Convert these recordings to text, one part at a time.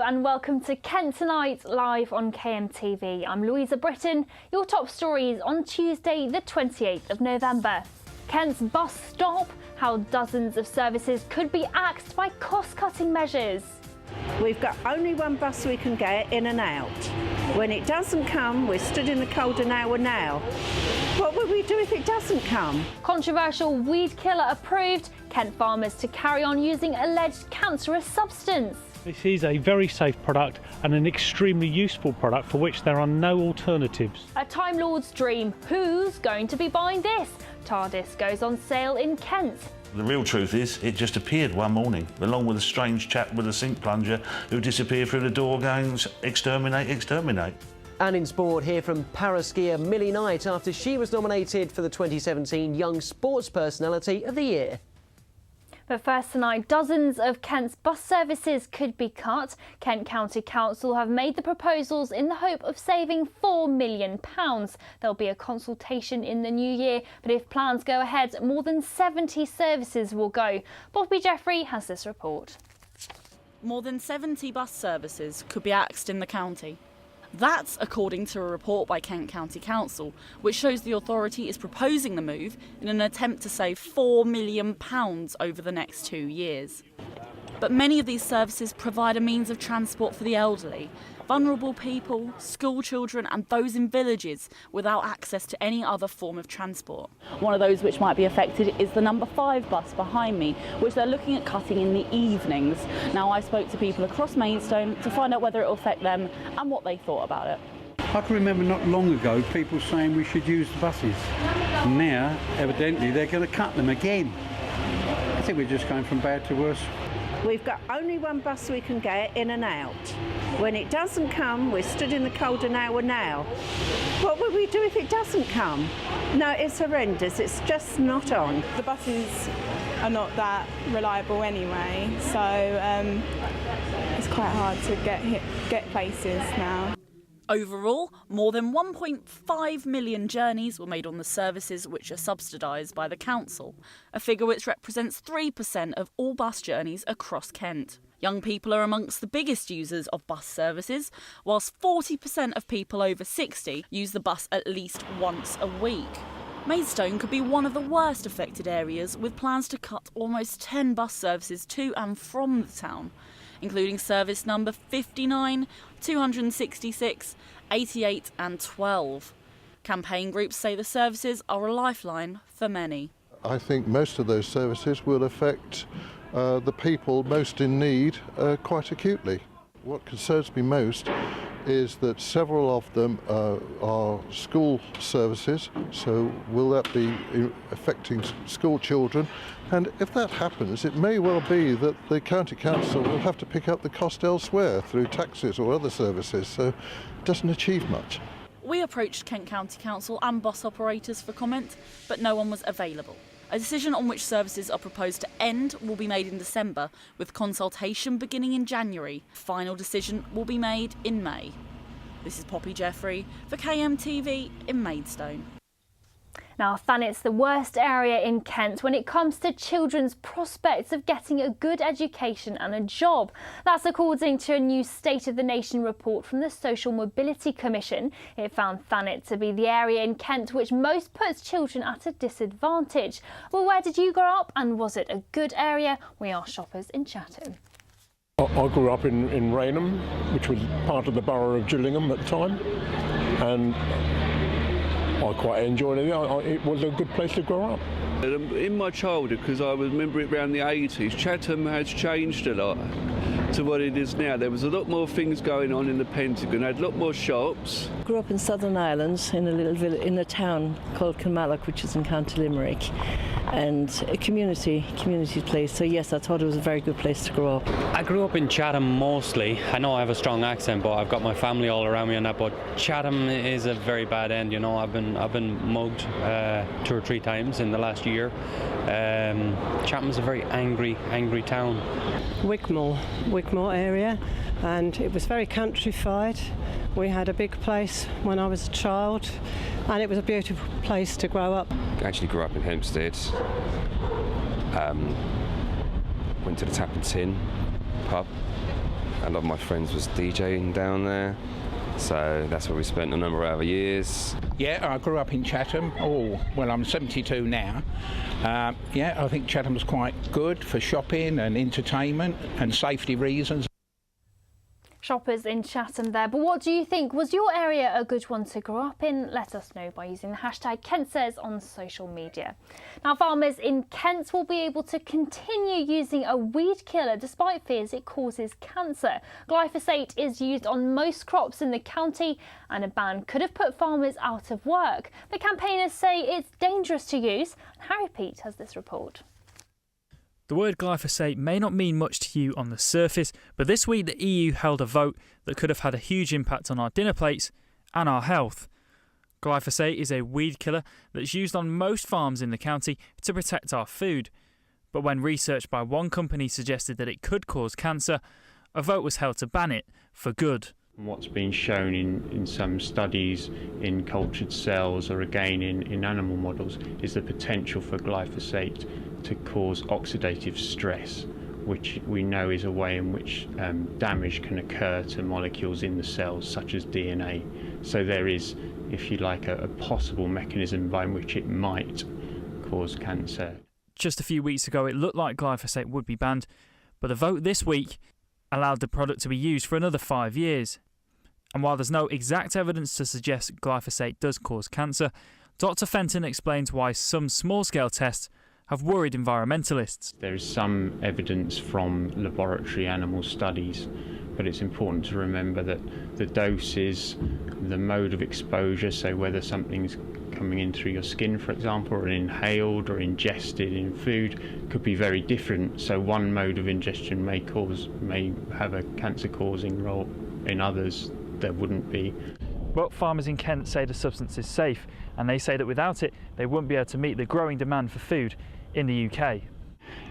and welcome to Kent Tonight, live on KMTV. I'm Louisa Britton. Your top stories on Tuesday, the 28th of November. Kent's bus stop, how dozens of services could be axed by cost-cutting measures. We've got only one bus we can get in and out. When it doesn't come, we're stood in the cold an hour now. What will we do if it doesn't come? Controversial weed killer approved, Kent farmers to carry on using alleged cancerous substance. This is a very safe product and an extremely useful product for which there are no alternatives. A Time Lord's dream. Who's going to be buying this? TARDIS goes on sale in Kent. The real truth is, it just appeared one morning, along with a strange chap with a sink plunger who disappeared through the door going, exterminate, exterminate. And in sport, hear from para-skier Millie Knight after she was nominated for the 2017 Young Sports Personality of the Year. But first tonight, dozens of Kent's bus services could be cut. Kent County Council have made the proposals in the hope of saving £4 million. There'll be a consultation in the new year, but if plans go ahead, more than 70 services will go. Bobby Jeffrey has this report. More than 70 bus services could be axed in the county. That's according to a report by Kent County Council, which shows the authority is proposing the move in an attempt to save £4 million over the next 2 years. But many of these services provide a means of transport for the elderly, vulnerable people, school children and those in villages without access to any other form of transport. One of those which might be affected is the number 5 bus behind me, which they're looking at cutting in the evenings. Now, I spoke to people across Maidstone to find out whether it will affect them and what they thought about it. I can remember not long ago people saying we should use the buses. Now, evidently, they're going to cut them again. I think we're just going from bad to worse. We've got only one bus we can get in and out. When it doesn't come, we're stood in the cold an hour now. What will we do if it doesn't come? No, it's horrendous. It's just not on. The buses are not that reliable anyway, so it's quite hard to get places now. Overall, more than 1.5 million journeys were made on the services which are subsidised by the council, a figure which represents 3% of all bus journeys across Kent. Young people are amongst the biggest users of bus services, whilst 40% of people over 60 use the bus at least once a week. Maidstone could be one of the worst affected areas, with plans to cut almost 10 bus services to and from the town, including service number 59, 266, 88 and 12. Campaign groups say the services are a lifeline for many. I think most of those services will affect the people most in need quite acutely. What concerns me most is that several of them are school services, so will that be affecting school children? And if that happens, it may well be that the County Council will have to pick up the cost elsewhere through taxes or other services, so it doesn't achieve much. We approached Kent County Council and bus operators for comment, but no one was available. A decision on which services are proposed to end will be made in December, with consultation beginning in January. Final decision will be made in May. This is Poppy Jeffrey for KMTV in Maidstone. Now, Thanet's the worst area in Kent when it comes to children's prospects of getting a good education and a job. That's according to a new State of the Nation report from the Social Mobility Commission. It found Thanet to be the area in Kent which most puts children at a disadvantage. Well, where did you grow up and was it a good area? We asked shoppers in Chatham. I grew up in Raynham, which was part of the borough of Gillingham at the time, and I quite enjoyed it. It was a good place to grow up. In my childhood, because I remember it around the 80s, Chatham has changed a lot to what it is now. There was a lot more things going on in the Pentagon, had a lot more shops. I grew up in Southern Ireland in a little village, in a town called Kilmallock, which is in County Limerick, and a community place. So yes, I thought it was a very good place to grow up. I grew up in Chatham mostly. I know I have a strong accent, but I've got my family all around me and that. But Chatham is a very bad end. You know, I've been mugged 2 or 3 times in the last year. Chatham's a very angry town. Wickmore area, and it was very countrified. We had a big place when I was a child, and it was a beautiful place to grow up. I actually grew up in Hempstead. Went to the Tap and Tin pub A lot of my friends was DJing down there, so that's where we spent a number of our years. Yeah, I grew up in Chatham. I'm 72 now. I think Chatham's quite good for shopping and entertainment and safety reasons. Shoppers in Chatham there. But what do you think? Was your area a good one to grow up in? Let us know by using the hashtag #KentSays on social media. Now, farmers in Kent will be able to continue using a weed killer despite fears it causes cancer. Glyphosate is used on most crops in the county and a ban could have put farmers out of work. The campaigners say it's dangerous to use. Harry Pete has this report. The word glyphosate may not mean much to you on the surface, but this week the EU held a vote that could have had a huge impact on our dinner plates and our health. Glyphosate is a weed killer that's used on most farms in the county to protect our food. But when research by one company suggested that it could cause cancer, a vote was held to ban it for good. What's been shown in some studies in cultured cells or again in animal models is the potential for glyphosate to cause oxidative stress, which we know is a way in which damage can occur to molecules in the cells, such as DNA. So there is, if you like, a possible mechanism by which it might cause cancer. Just a few weeks ago, it looked like glyphosate would be banned, but the vote this week allowed the product to be used for another 5 years. And while there's no exact evidence to suggest glyphosate does cause cancer, Dr. Fenton explains why some small-scale tests have worried environmentalists. There is some evidence from laboratory animal studies, but it's important to remember that the doses, the mode of exposure, so whether something's coming in through your skin, for example, or inhaled or ingested in food, could be very different. So one mode of ingestion may have a cancer-causing role. In others, there wouldn't be. But farmers in Kent say the substance is safe, and they say that without it, they wouldn't be able to meet the growing demand for food in the UK.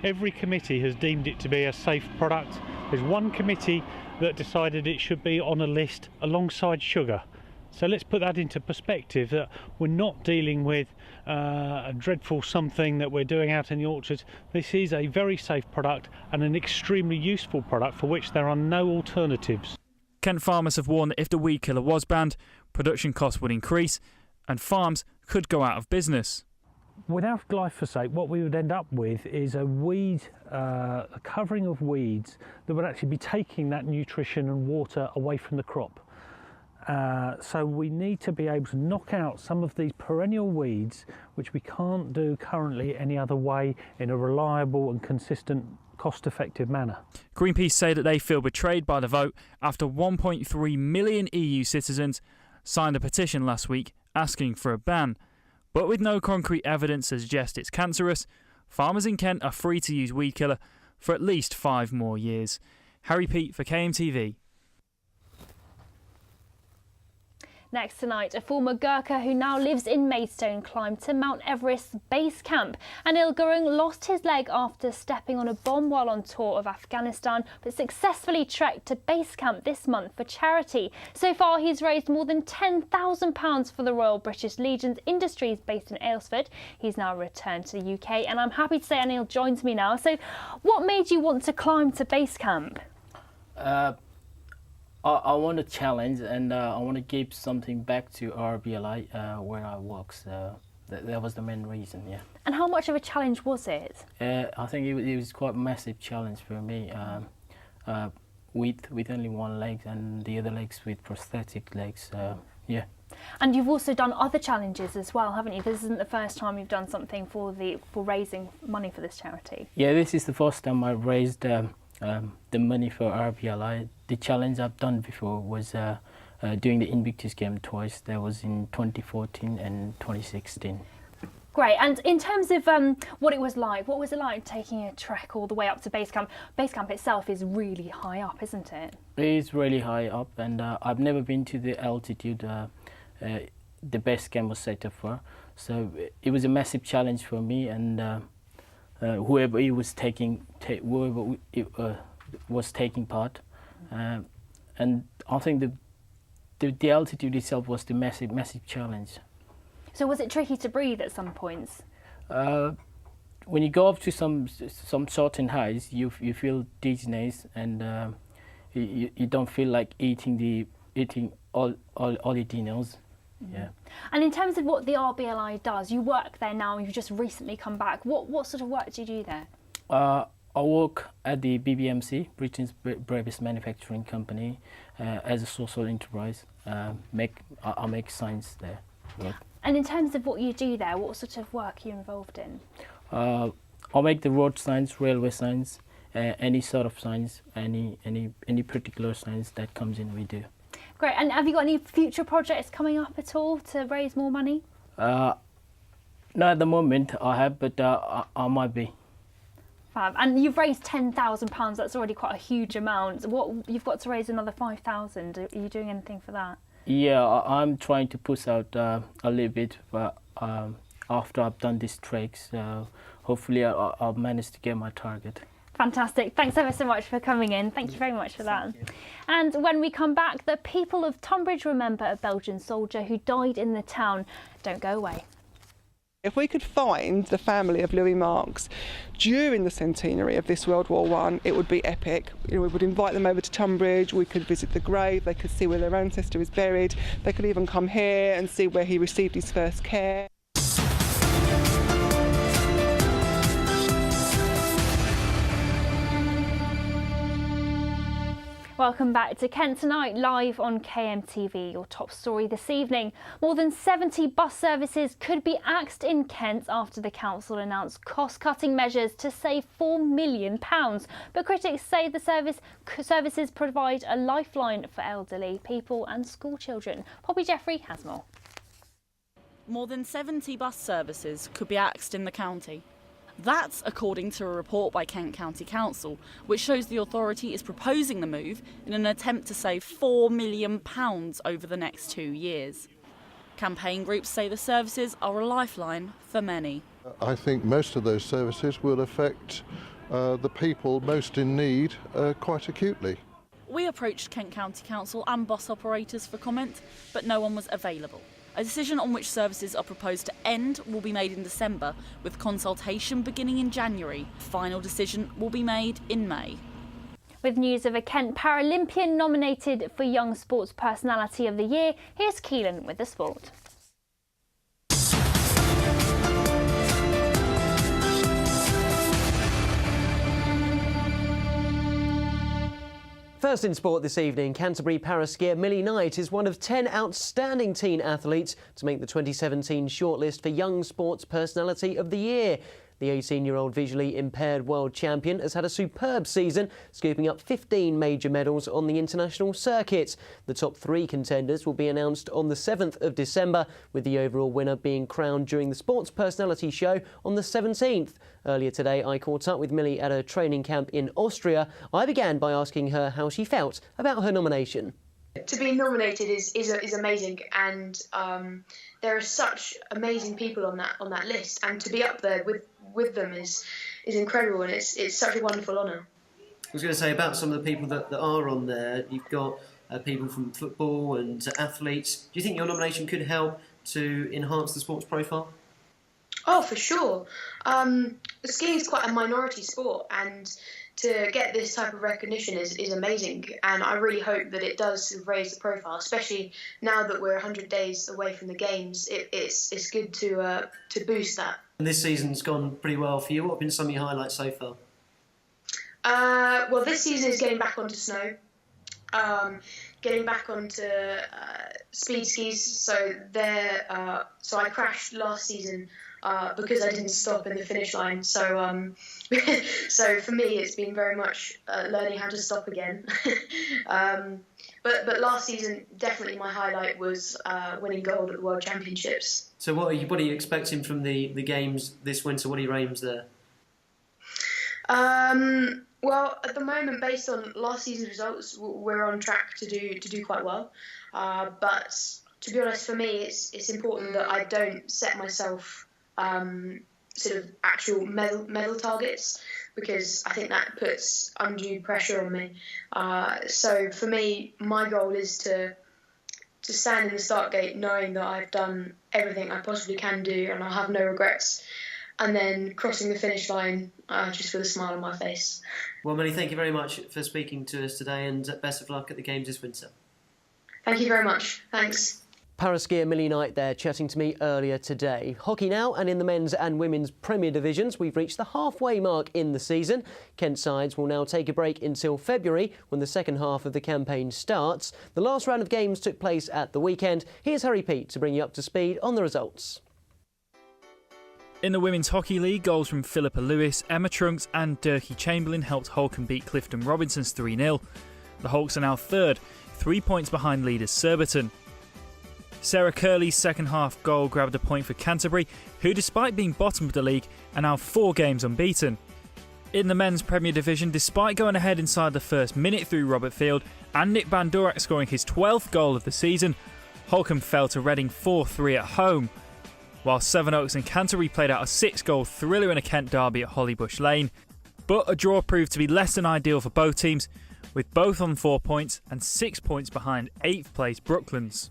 Every committee has deemed it to be a safe product. There's one committee that decided it should be on a list alongside sugar. So let's put that into perspective, that we're not dealing with a dreadful something that we're doing out in the orchards. This is a very safe product and an extremely useful product for which there are no alternatives. Kent farmers have warned that if the weed killer was banned, production costs would increase and farms could go out of business. Without glyphosate, what we would end up with is a covering of weeds that would actually be taking that nutrition and water away from the crop. So we need to be able to knock out some of these perennial weeds, which we can't do currently any other way in a reliable and consistent, cost-effective manner. Greenpeace say that they feel betrayed by the vote after 1.3 million EU citizens signed a petition last week asking for a ban. But with no concrete evidence to suggest it's cancerous, farmers in Kent are free to use weed killer for at least 5 more years. Harry Pete for KMTV. Next tonight, a former Gurkha who now lives in Maidstone climbed to Mount Everest's base camp. Anil Gurung lost his leg after stepping on a bomb while on tour of Afghanistan, but successfully trekked to base camp this month for charity. So far, he's raised more than £10,000 for the Royal British Legion's Industries based in Aylesford. He's now returned to the UK, and I'm happy to say Anil joins me now. So, what made you want to climb to base camp? I want to challenge, and I want to give something back to RBLI where I work. So that was the main reason, yeah. And how much of a challenge was it? I think it was quite a massive challenge for me. With only one leg and the other legs with prosthetic legs, yeah. And you've also done other challenges as well, haven't you? This isn't the first time you've done something for raising money for this charity. Yeah, this is the first time I raised the money for RBLI. The challenge I've done before was doing the Invictus game twice. That was in 2014 and 2016. Great. And in terms of what was it like taking a trek all the way up to base camp? Base camp itself is really high up, isn't it? It is really high up, and I've never been to the altitude the base camp was set up for. So it was a massive challenge for me, and whoever was taking part, and I think the altitude itself was the massive challenge. So was it tricky to breathe at some points? When you go up to some certain heights, you feel dizziness, and you don't feel like eating all your dinners. Yeah. And in terms of what the RBLI does, you work there now. You've just recently come back. What sort of work do you do there? I work at the BBMC, Britain's bravest manufacturing company, as a social enterprise. I make signs there. Work. And in terms of what you do there, what sort of work are you involved in? I make the road signs, railway signs, any sort of signs, any particular signs that comes in, we do. Great. And have you got any future projects coming up at all to raise more money? Not at the moment I have, but I might be. Fab. And you've raised £10,000. That's already quite a huge amount. You've got to raise another 5,000. Are you doing anything for that? Yeah, I'm trying to push out a little bit, but after I've done this trek, so hopefully I'll manage to get my target. Fantastic. Thanks ever so much for coming in. Thank you very much for that. And when we come back, the people of Tonbridge remember a Belgian soldier who died in the town. Don't go away. If we could find the family of Louis Marx during the centenary of this World War I, it would be epic. We would invite them over to Tonbridge, we could visit the grave, they could see where their ancestor is buried, they could even come here and see where he received his first care. Welcome back to Kent Tonight, live on KMTV. Your top story this evening. More than 70 bus services could be axed in Kent after the council announced cost-cutting measures to save £4 million. But critics say the services provide a lifeline for elderly people and school children. Poppy Jeffrey has more. More than 70 bus services could be axed in the county. That's according to a report by Kent County Council, which shows the authority is proposing the move in an attempt to save £4 million over the next 2 years. Campaign groups say the services are a lifeline for many. I think most of those services will affect the people most in need quite acutely. We approached Kent County Council and bus operators for comment, but no one was available. A decision on which services are proposed to end will be made in December, with consultation beginning in January. Final decision will be made in May. With news of a Kent Paralympian nominated for Young Sports Personality of the Year, here's Keelan with the sport. First in sport this evening, Canterbury paraskier Millie Knight is one of 10 outstanding teen athletes to make the 2017 shortlist for Young Sports Personality of the Year. The 18-year-old visually impaired world champion has had a superb season, scooping up 15 major medals on the international circuit. The top 3 contenders will be announced on the 7th of December, with the overall winner being crowned during the Sports Personality Show on the 17th. Earlier today, I caught up with Millie at a training camp in Austria. I began by asking her how she felt about her nomination. To be nominated is amazing, and there are such amazing people on that list, and to be up there with them is incredible, and it's such a wonderful honour. I was going to say about some of the people that are on there. You've got people from football and athletes. Do you think your nomination could help to enhance the sports profile? Oh, for sure. Skiing is quite a minority sport, and to get this type of recognition is amazing, and I really hope that it does raise the profile, especially now that we're 100 days away from the games. It's good to boost that. And this season's gone pretty well for you. What have been some of your highlights so far? Well, this season is getting back onto snow, getting back onto speed skis. So I crashed last season because I didn't stop in the finish line. So so for me, it's been very much learning how to stop again. But last season, definitely my highlight was winning gold at the World Championships. So what are you expecting from the games this winter? What are your aims there? Well, at the moment, based on last season's results, we're on track to do quite well. But to be honest, for me, it's important that I don't set myself sort of actual medal targets, because I think that puts undue pressure on me. So for me, my goal is to stand in the start gate knowing that I've done everything I possibly can do and I'll have no regrets. and then crossing the finish line just with a smile on my face. Well, Millie, thank you very much for speaking to us today, and best of luck at the Games this winter. Thank you very much. Thanks. Paraskier Millie Knight there chatting to me earlier today. Hockey now, and in the men's and women's Premier Divisions, we've reached the halfway mark in the season. Kent sides will now take a break until February when the second half of the campaign starts. The last round of games took place at the weekend. Here's Harry Pete to bring you up to speed on the results. In the Women's Hockey League, goals from Philippa Lewis, Emma Trunks and Durkee Chamberlain helped Holcombe beat Clifton Robinsons 3-0. The Hawks are now third, 3 points behind leaders Surbiton. Sarah Curley's second half goal grabbed a point for Canterbury, who despite being bottom of the league are now 4 games unbeaten. In the men's Premier Division, despite going ahead inside the first minute through Robert Field and Nick Bandurak scoring his 12th goal of the season, Holcombe fell to Reading 4-3 at home, while Sevenoaks and Canterbury played out a 6-goal thriller in a Kent derby at Hollybush Lane. But a draw proved to be less than ideal for both teams, with both on 4 points and 6 points behind 8th place Brooklands.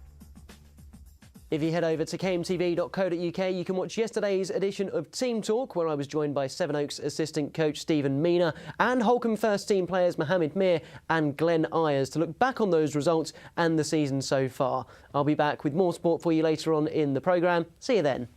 If you head over to kmtv.co.uk, you can watch yesterday's edition of Team Talk, where I was joined by Sevenoaks assistant coach Stephen Mina and Holcombe first team players Mohammed Mir and Glenn Ayers to look back on those results and the season so far. I'll be back with more sport for you later on in the programme. See you then.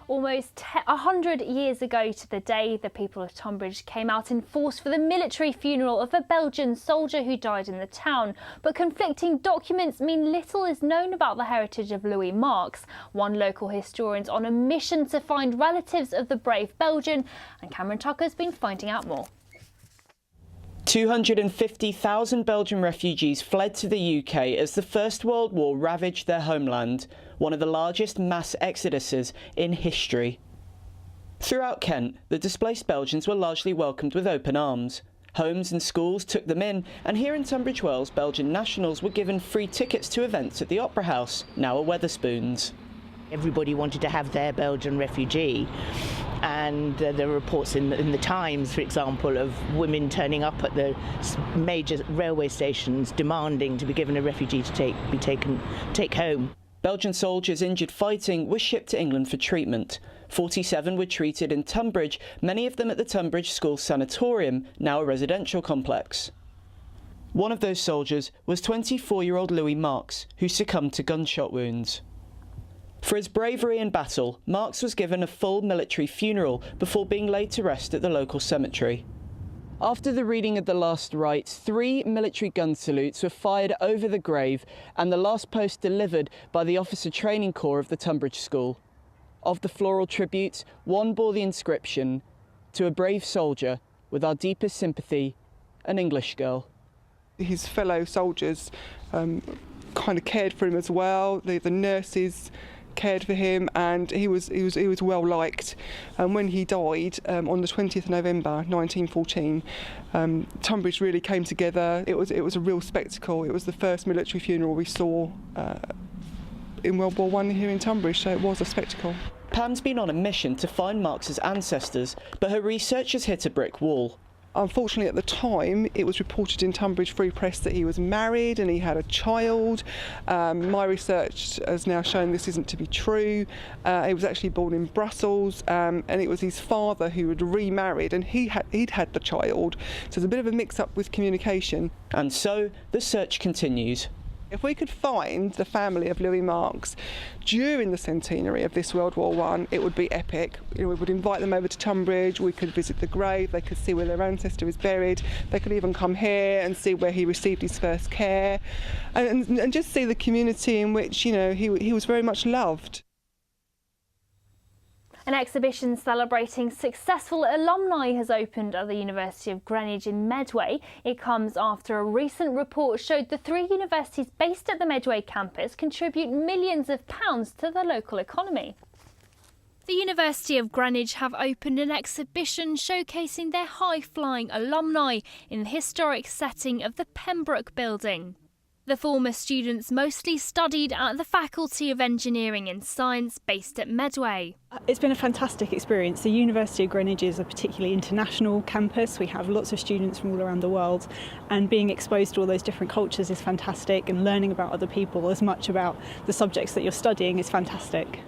Almost 100 years ago to the day, the people of Tonbridge came out in force for the military funeral of a Belgian soldier who died in the town. But conflicting documents mean little is known about the heritage of Louis Marx. One local historian's on a mission to find relatives of the brave Belgian, and Cameron Tucker's been finding out more. 250,000 Belgian refugees fled to the UK as the First World War ravaged their homeland, one of the largest mass exoduses in history. Throughout Kent, the displaced Belgians were largely welcomed with open arms. Homes and schools took them in, and here in Tunbridge Wells, Belgian nationals were given free tickets to events at the Opera House, now a Wetherspoons. Everybody wanted to have their Belgian refugee, and there are reports in the Times, for example, of women turning up at the major railway stations demanding to be given a refugee to take home. Belgian soldiers injured fighting were shipped to England for treatment. 47 were treated in Tunbridge, many of them at the Tunbridge School Sanatorium, now a residential complex. One of those soldiers was 24-year-old Louis Marx, who succumbed to gunshot wounds. For his bravery in battle, Marx was given a full military funeral before being laid to rest at the local cemetery. After the reading of the last rites, 3 military gun salutes were fired over the grave and the last post delivered by the Officer Training Corps of the Tunbridge School. Of the floral tributes, one bore the inscription, "To a brave soldier, with our deepest sympathy, an English girl." His fellow soldiers kind of cared for him as well. The nurses cared for him, and he was well liked. And when he died on the 20th of November 1914, Tunbridge really came together. It was a real spectacle. It was the first military funeral we saw in World War I here in Tunbridge, so it was a spectacle. Pam's been on a mission to find Marx's ancestors, but her research has hit a brick wall. Unfortunately, at the time, it was reported in Tunbridge Free Press that he was married and he had a child. My research has now shown this isn't to be true. He was actually born in Brussels, and it was his father who had remarried, and he'd had the child. So there's a bit of a mix-up with communication. And so the search continues. If we could find the family of Louis Marx during the centenary of this World War I, it would be epic. We would invite them over to Tunbridge, we could visit the grave, they could see where their ancestor is buried, they could even come here and see where he received his first care, and just see the community in which, he was very much loved. An exhibition celebrating successful alumni has opened at the University of Greenwich in Medway. It comes after a recent report showed the 3 universities based at the Medway campus contribute millions of pounds to the local economy. The University of Greenwich have opened an exhibition showcasing their high-flying alumni in the historic setting of the Pembroke building. The former students mostly studied at the Faculty of Engineering and Science based at Medway. It's been a fantastic experience. The University of Greenwich is a particularly international campus. We have lots of students from all around the world, and being exposed to all those different cultures is fantastic, and learning about other people as much about the subjects that you're studying is fantastic.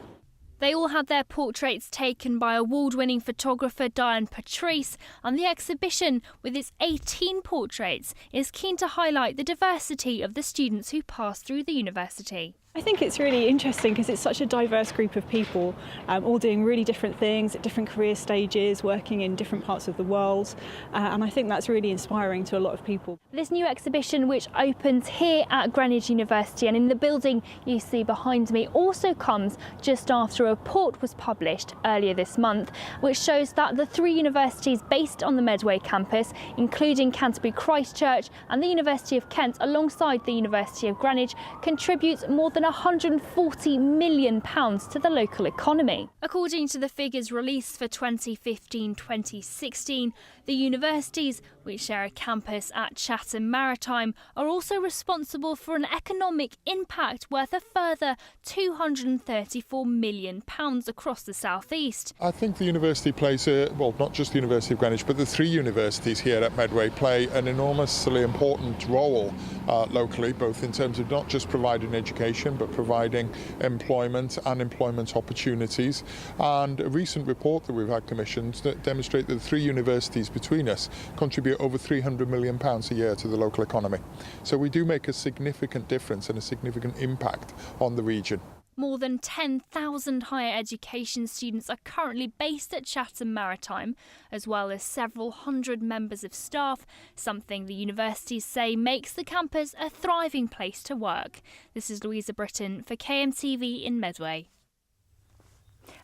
They all had their portraits taken by award-winning photographer Diane Patrice, and the exhibition, with its 18 portraits, is keen to highlight the diversity of the students who passed through the university. I think it's really interesting because it's such a diverse group of people, all doing really different things at different career stages, working in different parts of the world, and I think that's really inspiring to a lot of people. This new exhibition, which opens here at Greenwich University and in the building you see behind me, also comes just after a report was published earlier this month, which shows that the 3 universities based on the Medway campus, including Canterbury Christ Church and the University of Kent, alongside the University of Greenwich, contributes more than £140 million to the local economy. According to the figures released for 2015-2016, the universities, which share a campus at Chatham Maritime, are also responsible for an economic impact worth a further £234 million across the South East. I think the university plays not just the University of Greenwich, but the 3 universities here at Medway play an enormously important role locally, both in terms of not just providing education, but providing employment and employment opportunities. And a recent report that we've had commissioned that demonstrate that the 3 universities between us contribute over £300 million a year to the local economy. So we do make a significant difference and a significant impact on the region. More than 10,000 higher education students are currently based at Chatham Maritime, as well as several hundred members of staff, something the universities say makes the campus a thriving place to work. This is Louisa Britton for KMTV in Medway.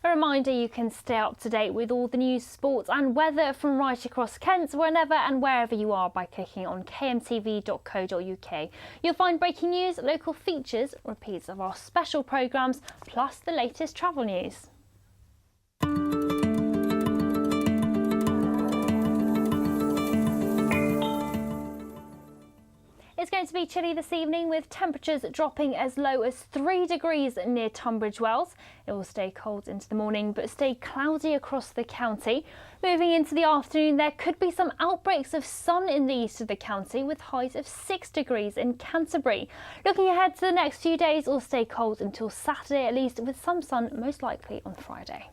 A reminder, you can stay up to date with all the news, sports and weather from right across Kent, whenever and wherever you are, by clicking on kmtv.co.uk. You'll find breaking news, local features, repeats of our special programmes, plus the latest travel news. It's going to be chilly this evening, with temperatures dropping as low as 3 degrees near Tunbridge Wells. It will stay cold into the morning but stay cloudy across the county. Moving into the afternoon, there could be some outbreaks of sun in the east of the county, with highs of 6 degrees in Canterbury. Looking ahead to the next few days, it will stay cold until Saturday at least, with some sun most likely on Friday.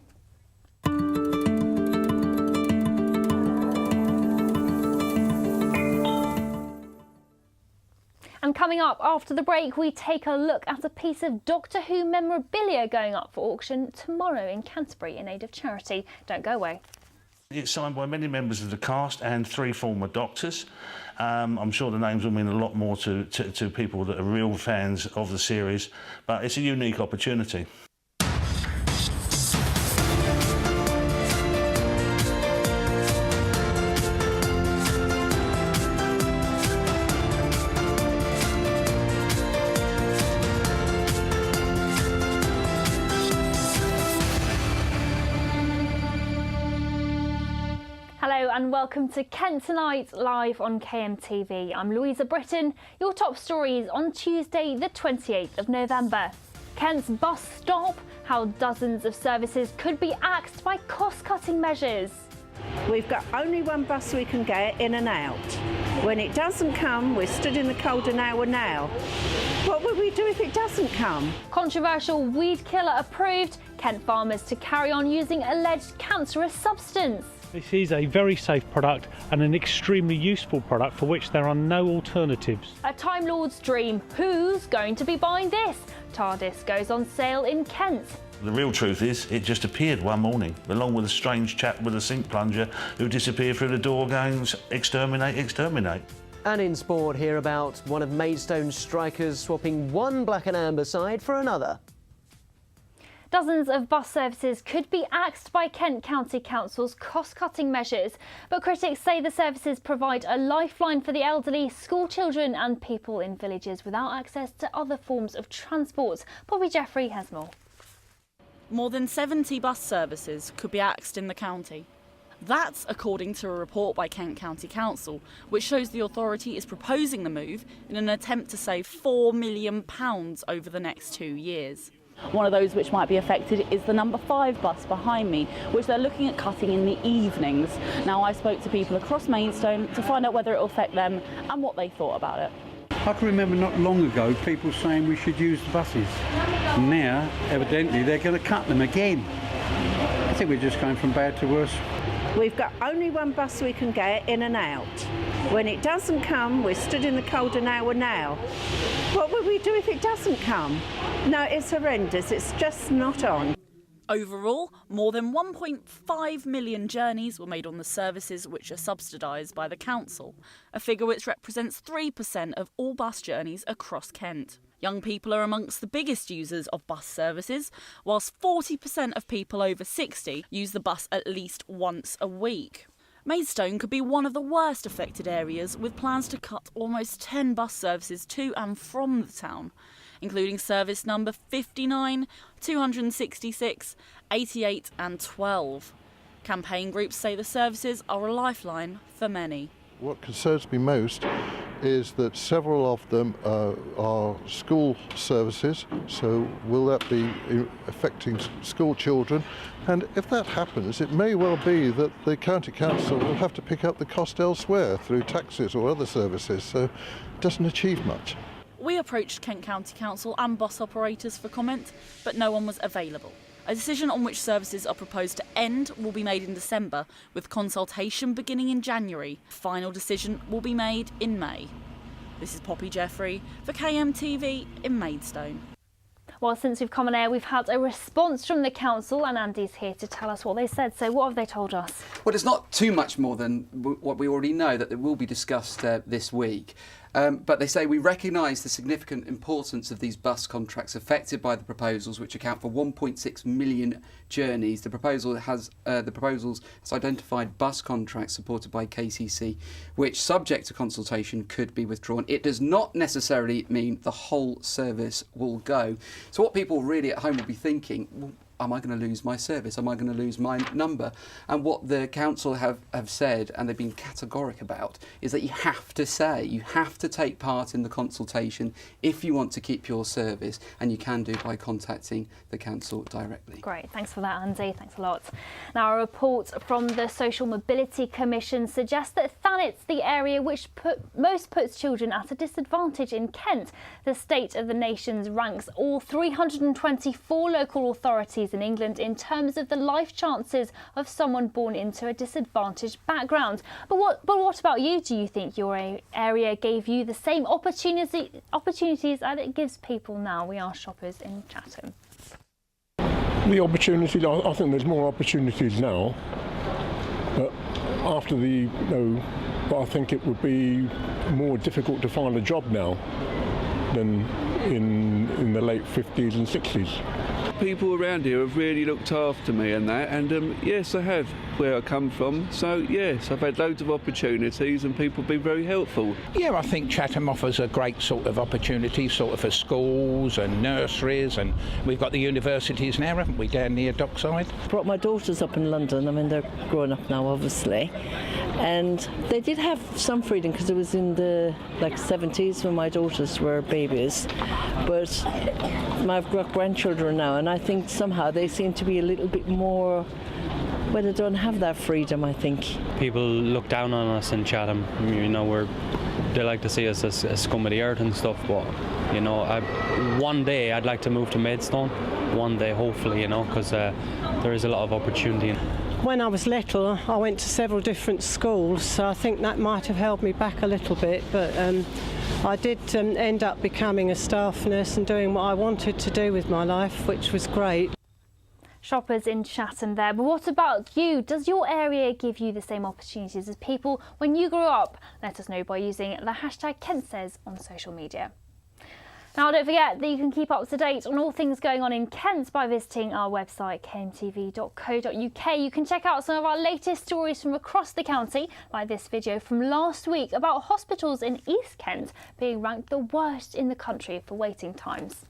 And coming up after the break, we take a look at a piece of Doctor Who memorabilia going up for auction tomorrow in Canterbury in aid of charity. Don't go away. It's signed by many members of the cast and 3 former Doctors. I'm sure the names will mean a lot more to people that are real fans of the series, but it's a unique opportunity. And welcome to Kent Tonight, live on KMTV. I'm Louisa Britton. Your top stories on Tuesday, the 28th of November. Kent's bus stop, how dozens of services could be axed by cost-cutting measures. We've got only one bus we can get in and out. When it doesn't come, we're stood in the cold an hour now. What will we do if it doesn't come? Controversial weed killer approved. Kent farmers to carry on using alleged cancerous substance. This is a very safe product and an extremely useful product for which there are no alternatives. A Time Lord's dream. Who's going to be buying this? TARDIS goes on sale in Kent. The real truth is, it just appeared one morning, along with a strange chap with a sink plunger who disappeared through the door going, exterminate, exterminate. And in sport, hear about one of Maidstone's strikers swapping one black and amber side for another. Dozens of bus services could be axed by Kent County Council's cost-cutting measures, but critics say the services provide a lifeline for the elderly, school children and people in villages without access to other forms of transport. Poppy Jeffrey has more. More than 70 bus services could be axed in the county. That's according to a report by Kent County Council, which shows the authority is proposing the move in an attempt to save £4 million over the next 2 years. One of those which might be affected is the number 5 bus behind me, which they're looking at cutting in the evenings. Now, I spoke to people across Maidstone to find out whether it will affect them and what they thought about it. I can remember not long ago people saying we should use the buses. Now, evidently, they're going to cut them again. I think we're just going from bad to worse. We've got only one bus we can get in and out. When it doesn't come, we're stood in the cold an hour now. What will we do if it doesn't come? No, it's horrendous. It's just not on. Overall, more than 1.5 million journeys were made on the services which are subsidised by the council, a figure which represents 3% of all bus journeys across Kent. Young people are amongst the biggest users of bus services, whilst 40% of people over 60 use the bus at least once a week. Maidstone could be one of the worst affected areas, with plans to cut almost 10 bus services to and from the town, including service number 59, 266, 88 and 12. Campaign groups say the services are a lifeline for many. What concerns me most is that several of them are school services, so will that be affecting school children? And if that happens, it may well be that the county council will have to pick up the cost elsewhere through taxes or other services, so it doesn't achieve much. We approached Kent County Council and bus operators for comment, but no one was available. A decision on which services are proposed to end will be made in December, with consultation beginning in January. Final decision will be made in May. This is Poppy Jeffrey for KMTV in Maidstone. Well, since we've come on air, we've had a response from the council, and Andy's here to tell us what they said. So what have they told us? Well, it's not too much more than what we already know, that it will be discussed this week. But they say we recognise the significant importance of these bus contracts affected by the proposals, which account for 1.6 million journeys. The proposals has identified bus contracts supported by KCC, which, subject to consultation, could be withdrawn. It does not necessarily mean the whole service will go. So what people really at home will be thinking, well, am I going to lose my service? Am I going to lose my number? And what the council have said, and they've been categoric about, is that you have to take part in the consultation if you want to keep your service, and you can do by contacting the council directly. Great, thanks for that, Andy. Thanks a lot. Now, a report from the Social Mobility Commission suggests that Thanet's the area which most puts children at a disadvantage in Kent. The State of the Nations ranks all 324 local authorities in England in terms of the life chances of someone born into a disadvantaged background. But what about you? Do you think your area gave you the same opportunities that it gives people now? We are shoppers in Chatham. The opportunities, I think there's more opportunities now, but after but I think it would be more difficult to find a job now than in the late 50s and 60s. People around here have really looked after me and that, and yes, I have, where I come from. So yes, I've had loads of opportunities and people have been very helpful. Yeah, I think Chatham offers a great sort of opportunity, sort of for schools and nurseries, and we've got the universities now, haven't we, down near Dockside? Brought my daughters up in London. I mean, they're grown up now, obviously, and they did have some freedom because it was in the 70s when my daughters were babies, but I've got grandchildren now, and I think somehow they seem to be a little bit more, well, they don't have that freedom, I think. People look down on us in Chatham. You know, they like to see us as scum of the earth and stuff, but, you know, one day I'd like to move to Maidstone. One day, hopefully, you know, because there is a lot of opportunity. When I was little, I went to several different schools, so I think that might have held me back a little bit, but I did end up becoming a staff nurse and doing what I wanted to do with my life, which was great. Shoppers in Chatham there. But what about you? Does your area give you the same opportunities as people when you grew up? Let us know by using the hashtag KentSays on social media. Now, don't forget that you can keep up to date on all things going on in Kent by visiting our website, kmtv.co.uk. You can check out some of our latest stories from across the county, like this video from last week about hospitals in East Kent being ranked the worst in the country for waiting times.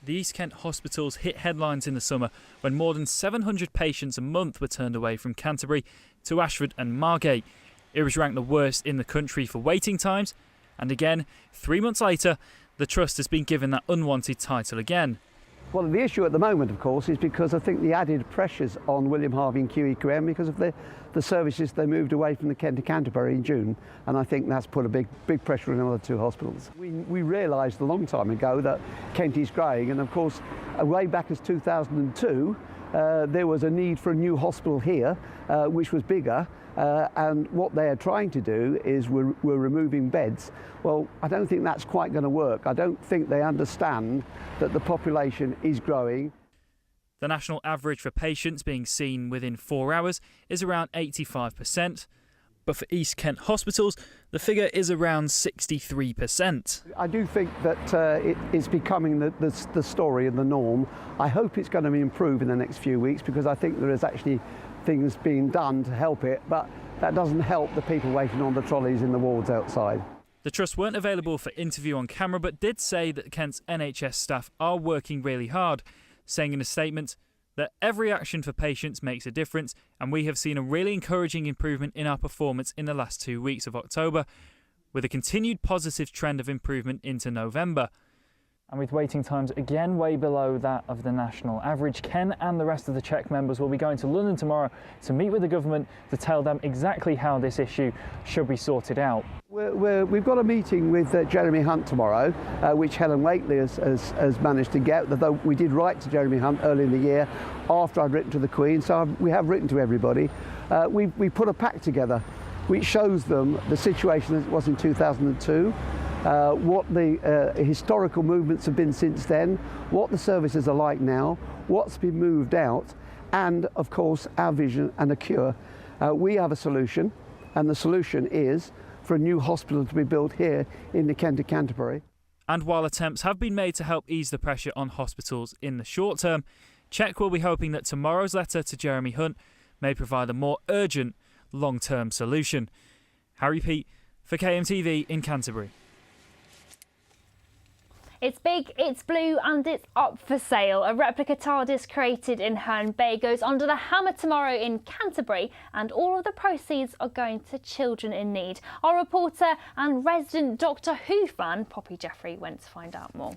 The East Kent hospitals hit headlines in the summer when more than 700 patients a month were turned away from Canterbury to Ashford and Margate. It was ranked the worst in the country for waiting times, and again, 3 months later, the Trust has been given that unwanted title again. Well, the issue at the moment, of course, is because I think the added pressures on William Harvey and QEQM because of the services they moved away from the Kent to Canterbury in June, and I think that's put a big pressure on the other two hospitals. We realised a long time ago that Kent is growing, and of course, way back as 2002, there was a need for a new hospital here, which was bigger. And what they are trying to do is we're removing beds. Well, I don't think that's quite going to work. I don't think they understand that the population is growing. The national average for patients being seen within 4 hours is around 85%, but for East Kent hospitals, the figure is around 63%. I do think that it is becoming the story and the norm. I hope it's going to improve in the next few weeks because I think there is actually things being done to help it, but that doesn't help the people waiting on the trolleys in the wards outside. The Trust weren't available for interview on camera, but did say that Kent's NHS staff are working really hard, saying in a statement that every action for patients makes a difference, and we have seen a really encouraging improvement in our performance in the last 2 weeks of October, with a continued positive trend of improvement into November. And with waiting times again way below that of the national average, Ken and the rest of the CHEC members will be going to London tomorrow to meet with the government to tell them exactly how this issue should be sorted out. We've got a meeting with Jeremy Hunt tomorrow, which Helen Waitley has managed to get, although we did write to Jeremy Hunt early in the year after I'd written to the Queen, so we have written to everybody. We put a pack together which shows them the situation as it was in 2002, what the historical movements have been since then, what the services are like now, what's been moved out, and of course our vision and a cure. We have a solution, and the solution is for a new hospital to be built here in the Kent to Canterbury. And while attempts have been made to help ease the pressure on hospitals in the short term, CHEC will be hoping that tomorrow's letter to Jeremy Hunt may provide a more urgent long-term solution. Harry Peat for KMTV in Canterbury. It's big, it's blue and it's up for sale. A replica TARDIS created in Herne Bay goes under the hammer tomorrow in Canterbury, and all of the proceeds are going to children in need. Our reporter and resident Doctor Who fan, Poppy Jeffrey, went to find out more.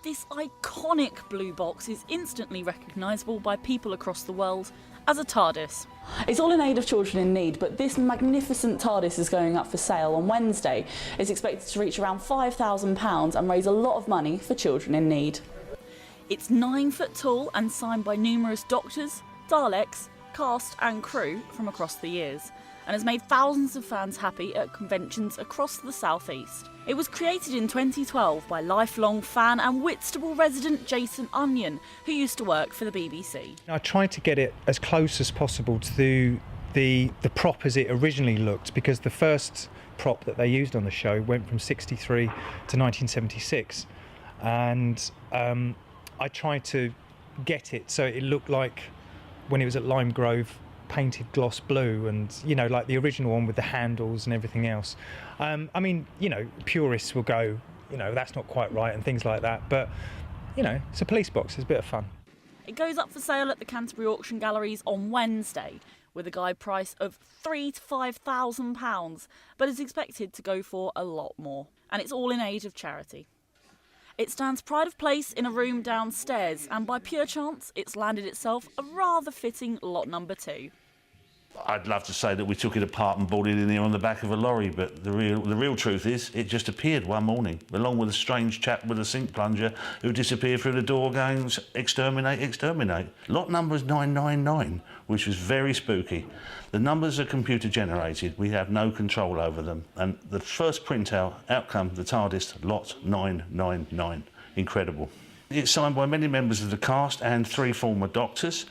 This iconic blue box is instantly recognisable by people across the world as a TARDIS. It's all in aid of children in need, but this magnificent TARDIS is going up for sale on Wednesday. It's expected to reach around £5,000 and raise a lot of money for children in need. It's 9 foot tall and signed by numerous doctors, Daleks, cast and crew from across the years, and has made thousands of fans happy at conventions across the southeast. It was created in 2012 by lifelong fan and Whitstable resident Jason Onion, who used to work for the BBC. I tried to get it as close as possible to the prop as it originally looked, because the first prop that they used on the show went from 63 to 1976, and I tried to get it so it looked like when it was at Lime Grove, painted gloss blue, and you know, like the original one with the handles and everything else. I mean, you know, purists will go, you know, that's not quite right and things like that, but you know, it's a police box, it's a bit of fun. It goes up for sale at the Canterbury Auction Galleries on Wednesday with a guide price of £3,000 to £5,000, but is expected to go for a lot more, and it's all in aid of charity. It stands pride of place in a room downstairs, and by pure chance, it's landed itself a rather fitting lot number 2. I'd love to say that we took it apart and brought it in here on the back of a lorry, but the real truth is it just appeared one morning, along with a strange chap with a sink plunger who disappeared through the door going, exterminate, exterminate. Lot number is 999, which was very spooky. The numbers are computer generated, we have no control over them, and the first printout, outcome, the TARDIS, lot 999. Incredible. It's signed by many members of the cast and 3 former doctors.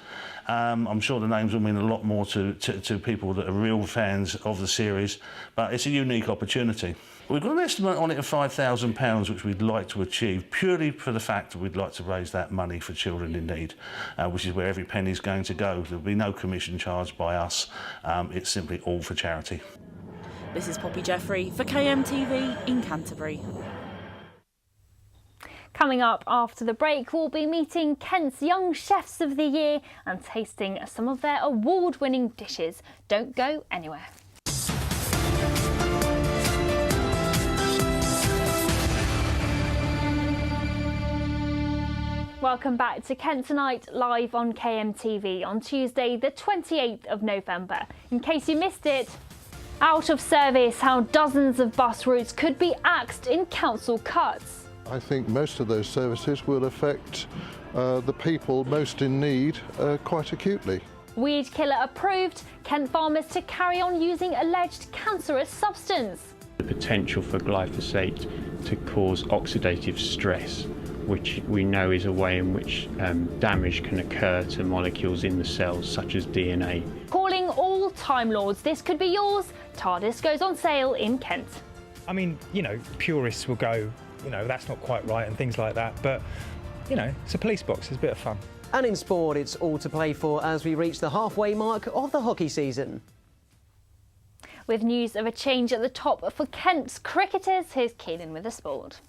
I'm sure the names will mean a lot more to people that are real fans of the series, but it's a unique opportunity. We've got an estimate on it of £5,000, which we'd like to achieve, purely for the fact that we'd like to raise that money for children in need, which is where every penny is going to go. There'll be no commission charged by us. It's simply all for charity. This is Poppy Jeffrey for KMTV in Canterbury. Coming up after the break, we'll be meeting Kent's Young Chefs of the Year and tasting some of their award-winning dishes. Don't go anywhere. Welcome back to Kent Tonight, live on KMTV on Tuesday the 28th of November. In case you missed it, out of service, how dozens of bus routes could be axed in council cuts. I think most of those services will affect the people most in need quite acutely. Weedkiller approved, Kent farmers to carry on using alleged cancerous substance. The potential for glyphosate to cause oxidative stress, which we know is a way in which damage can occur to molecules in the cells, such as DNA. Calling all Time Lords, this could be yours. TARDIS goes on sale in Kent. I mean, you know, purists will go, you know, that's not quite right and things like that, but, you know, it's a police box, it's a bit of fun. And in sport, it's all to play for as we reach the halfway mark of the hockey season. With news of a change at the top for Kent's cricketers, here's Keelan with the sport.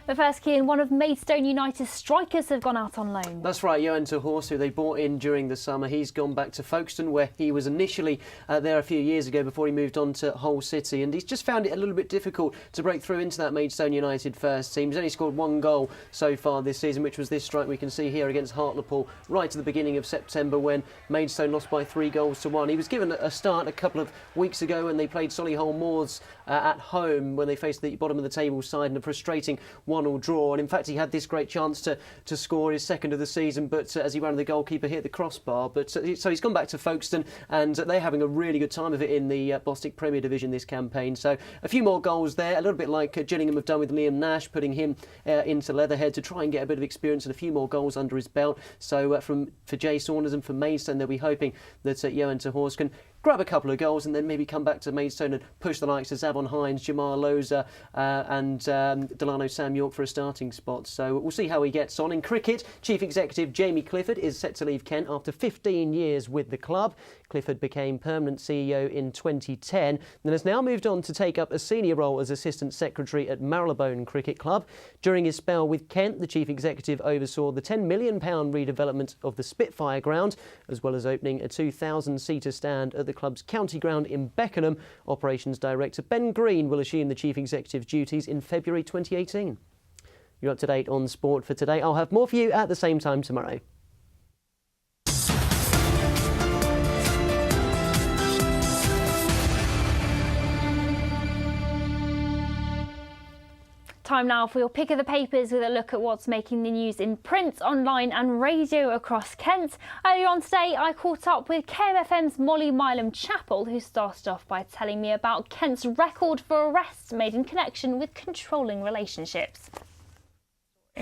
But first, Kean, one of Maidstone United's strikers have gone out on loan. That's right, Johan Horst, who they brought in during the summer. He's gone back to Folkestone, where he was initially there a few years ago before he moved on to Hull City. And he's just found it a little bit difficult to break through into that Maidstone United first team. He's only scored one goal so far this season, which was this strike we can see here against Hartlepool right at the beginning of September when Maidstone lost by 3-1. He was given a start a couple of weeks ago when they played Solihull Moors at home when they faced the bottom of the table side in a frustrating 1-1 draw. And in fact, he had this great chance to score his second of the season, but as he ran the goalkeeper, hit the crossbar. But so he's gone back to Folkestone, and they're having a really good time of it in the Bostik Premier Division this campaign. So a few more goals there, a little bit like Gillingham have done with Liam Nash, putting him into Leatherhead to try and get a bit of experience and a few more goals under his belt. So for Jay Saunders and for Maidstone, they'll be hoping that Johan Horst can grab a couple of goals and then maybe come back to Maidstone and push the likes of Zavon Hines, Jamar Loza and Delano Sam York for a starting spot. So we'll see how he gets on. In cricket, Chief Executive Jamie Clifford is set to leave Kent after 15 years with the club. Clifford became permanent CEO in 2010 and has now moved on to take up a senior role as Assistant Secretary at Marylebone Cricket Club. During his spell with Kent, the Chief Executive oversaw the £10 million redevelopment of the Spitfire ground, as well as opening a 2,000-seater stand at the club's county ground in Beckenham. Operations Director Ben Green will assume the Chief Executive's duties in February 2018. You're up to date on sport for today. I'll have more for you at the same time tomorrow. Time now for your pick of the papers with a look at what's making the news in print, online and radio across Kent. Earlier on today, I caught up with KMFM's Molly Milam-Chappell, who started off by telling me about Kent's record for arrests made in connection with controlling relationships.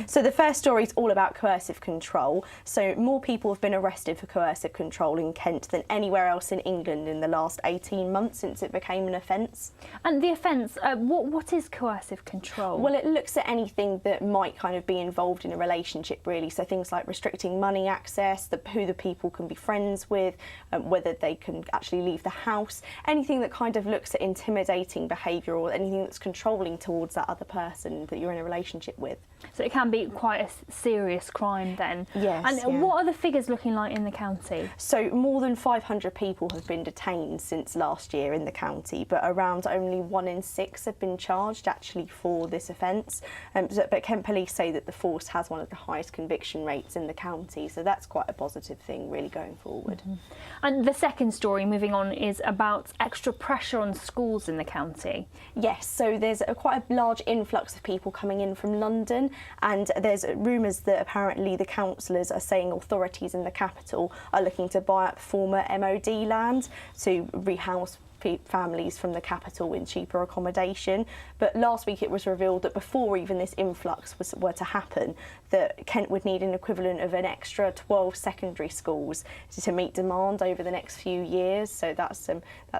So the first story is all about coercive control. So more people have been arrested for coercive control in Kent than anywhere else in England in the last 18 months since it became an offence. And the offence, what is coercive control? Well, it looks at anything that might kind of be involved in a relationship, really. So things like restricting money access, who the people can be friends with, whether they can actually leave the house, anything that kind of looks at intimidating behaviour or anything that's controlling towards that other person that you're in a relationship with. So it can be quite a serious crime then. Yes. And what are the figures looking like in the county? So more than 500 people have been detained since last year in the county, but around only 1 in 6 have been charged actually for this offence. But Kent Police say that the force has one of the highest conviction rates in the county, so that's quite a positive thing really going forward. Mm-hmm. And the second story, moving on, is about extra pressure on schools in the county. Yes, so there's quite a large influx of people coming in from London, and there's rumours that apparently the councillors are saying authorities in the capital are looking to buy up former MOD land to rehouse families from the capital in cheaper accommodation. But last week it was revealed that before even this influx were to happen, that Kent would need an equivalent of an extra 12 secondary schools to meet demand over the next few years. So that's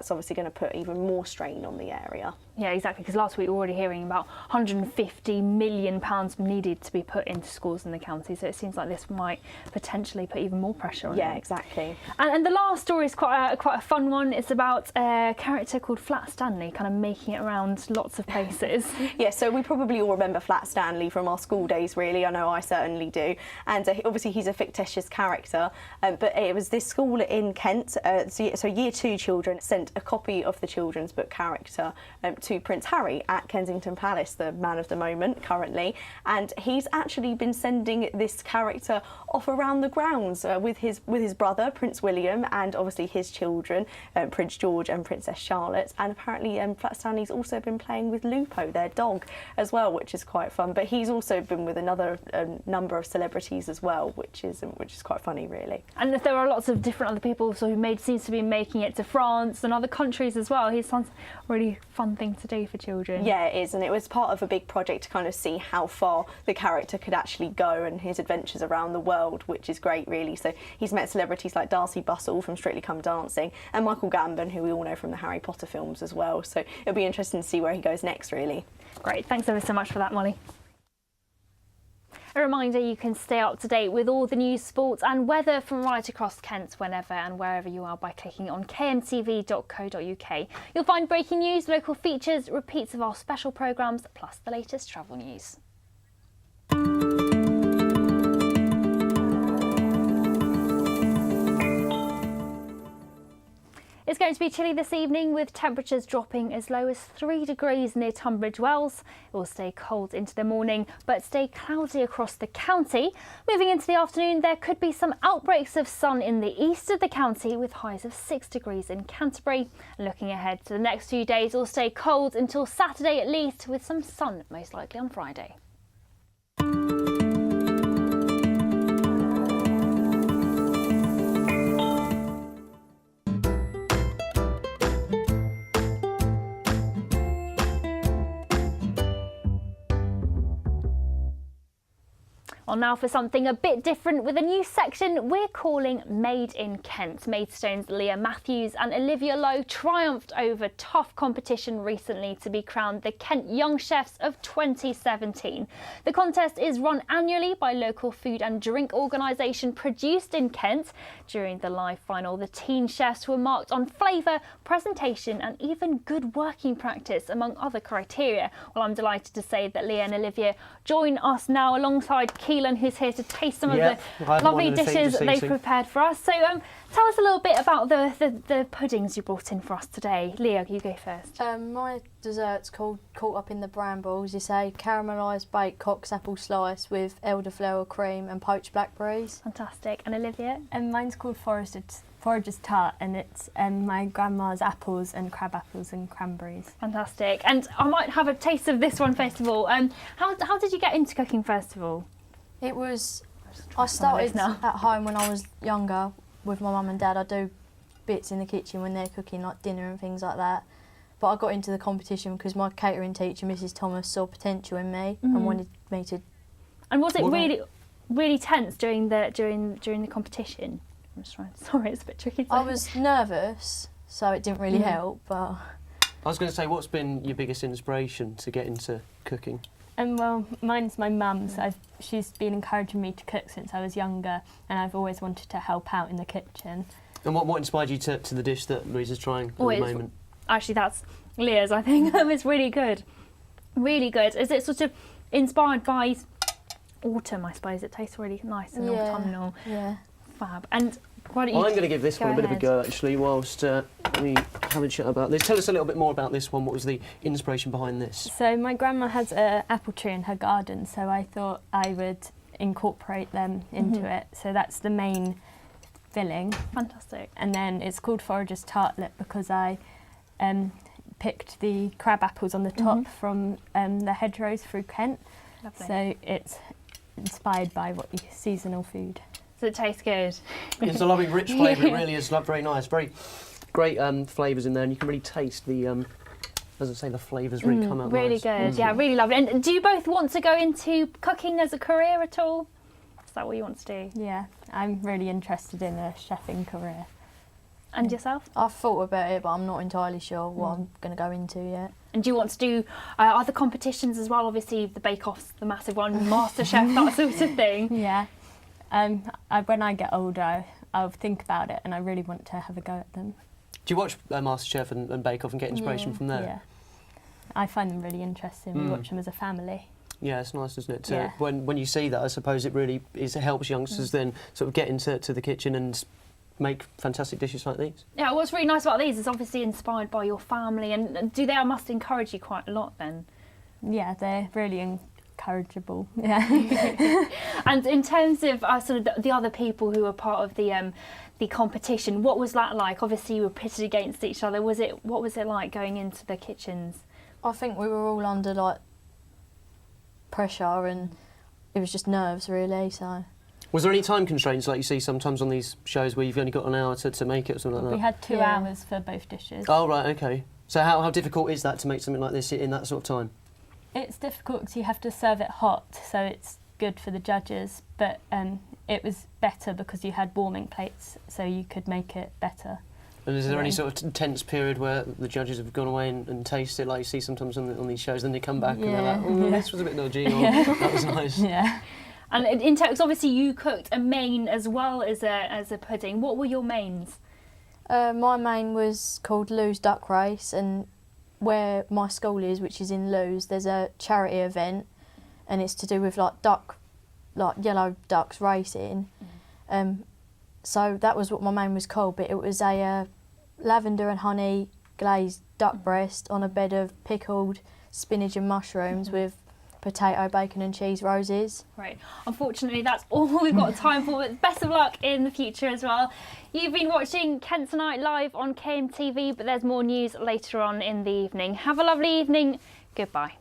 obviously going to put even more strain on the area. Yeah, exactly, because last week we were already hearing about £150 million needed to be put into schools in the county, so it seems like this might potentially put even more pressure on Yeah, them. exactly. And the last story is quite a fun one. It's about a character called Flat Stanley, kind of making it around lots of places. Yeah, so we probably all remember Flat Stanley from our school days, really. I know I certainly do. And obviously he's a fictitious character, but it was this school in Kent, so Year 2 children sent a copy of the children's book character to Prince Harry at Kensington Palace, the man of the moment currently, and he's actually been sending this character off around the grounds with his brother Prince William and obviously his children, Prince George and Princess Charlotte, and apparently Flat Stanley's also been playing with Lupo, their dog, as well, which is quite fun. But he's also been with another number of celebrities as well, which is quite funny, really. And if there are lots of different other people who seems to be making it to France and other countries as well. He sounds a really fun thing to do for children. Yeah, it is, and it was part of a big project to kind of see how far the character could actually go and his adventures around the world, which is great, really. So he's met celebrities like Darcy Bustle from Strictly Come Dancing and Michael Gambon, who we all know from the Harry Potter films as well. So it'll be interesting to see where he goes next, really. Great, thanks ever so much for that, Molly. A reminder, you can stay up to date with all the news, sports and weather from right across Kent whenever and wherever you are by clicking on kmtv.co.uk. You'll find breaking news, local features, repeats of our special programmes, plus the latest travel news. It's going to be chilly this evening with temperatures dropping as low as 3 degrees near Tunbridge Wells. It will stay cold into the morning but stay cloudy across the county. Moving into the afternoon, there could be some outbreaks of sun in the east of the county with highs of 6 degrees in Canterbury. Looking ahead to the next few days, it will stay cold until Saturday at least, with some sun most likely on Friday. Well, now for something a bit different with a new section we're calling Made in Kent. Maidstone's Leah Matthews and Olivia Lowe triumphed over tough competition recently to be crowned the Kent Young Chefs of 2017. The contest is run annually by local food and drink organisation Produced in Kent. During the live final, the teen chefs were marked on flavour, presentation and even good working practice, among other criteria. Well, I'm delighted to say that Leah and Olivia join us now alongside Keelan, who's here to taste some of the lovely dishes that they've prepared for us. So tell us a little bit about the puddings you brought in for us today. Leah, you go first. My dessert's called Caught Up in the Brambles. It's a caramelised baked Cox apple slice with elderflower cream and poached blackberries. Fantastic. And Olivia? Mine's called Forager's Tart, and it's my grandma's apples and crab apples and cranberries. Fantastic. And I might have a taste of this one first of all. How did you get into cooking first of all? I started at home when I was younger with my mum and dad. I do bits in the kitchen when they're cooking, like dinner and things like that. But I got into the competition because my catering teacher, Mrs. Thomas, saw potential in me and wanted me to. And was it really tense during the competition? I'm just trying. Sorry, it's a bit tricky. I was nervous, so it didn't really help. But I was going to say, what's been your biggest inspiration to get into cooking? Well, mine's my mum, so she's been encouraging me to cook since I was younger, and I've always wanted to help out in the kitchen. And what inspired you to the dish that Louisa's trying at the moment? Actually, that's Leah's, I think. It's really good. Really good. Is it sort of inspired by autumn, I suppose? It tastes really nice and autumnal. Yeah. Fab. And why don't you I'm going to give this one a bit of a go, actually, whilst we have a chat about this. Tell us a little bit more about this one. What was the inspiration behind this? So my grandma has an apple tree in her garden, so I thought I would incorporate them into it. So that's the main filling. Fantastic. And then it's called Forager's Tartlet because I picked the crab apples on the top from the hedgerows through Kent. Lovely. So it's inspired by seasonal food. Does it taste good? It's a lovely, rich flavour. It really is very nice. Very great flavours in there, and you can really taste the, as I say, the flavours really come out really nice. good. Yeah, really lovely. And do you both want to go into cooking as a career at all? Is that what you want to do? Yeah, I'm really interested in a chefing career. And yourself? I've thought about it, but I'm not entirely sure what I'm going to go into yet. And do you want to do other competitions as well? Obviously, the Bake Off's the massive one, MasterChef, that sort of thing. Yeah. When I get older, I'll think about it, and I really want to have a go at them. Do you watch MasterChef and Bake Off and get inspiration from there? Yeah. I find them really interesting. We watch them as a family. Yeah, it's nice, isn't it? Yeah. When you see that, I suppose it really helps youngsters then sort of get into the kitchen and make fantastic dishes like these. Yeah, what's really nice about these is obviously inspired by your family, and I must encourage you quite a lot then? Yeah, they're really encourageable. Yeah. And in terms of sort of the other people who were part of the competition, what was that like? Obviously you were pitted against each other. What was it like going into the kitchens? I think we were all under like pressure, and it was just nerves really. So. Was there any time constraints like you see sometimes on these shows where you've only got an hour to make it or something like that? We had 2 hours for both dishes. Oh right, okay. So how difficult is that to make something like this in that sort of time? It's difficult because you have to serve it hot, so it's good for the judges, but it was better because you had warming plates, so you could make it better. And is there any sort of tense period where the judges have gone away and tasted it, like you see sometimes on these shows, then they come back and they're like, oh, this was a bit dodgy, or that was nice. Yeah. And in terms, obviously you cooked a main as well as a pudding. What were your mains? My main was called Lewes Duck Race, and where my school is, which is in Lewes, there's a charity event, and it's to do with like yellow ducks racing. So that was what my main was called, but it was a lavender and honey glazed duck breast on a bed of pickled spinach and mushrooms with potato, bacon and cheese roses. Right. Unfortunately, that's all we've got time for, but best of luck in the future as well. You've been watching Kent Tonight live on KMTV, but there's more news later on in the evening. Have a lovely evening. Goodbye.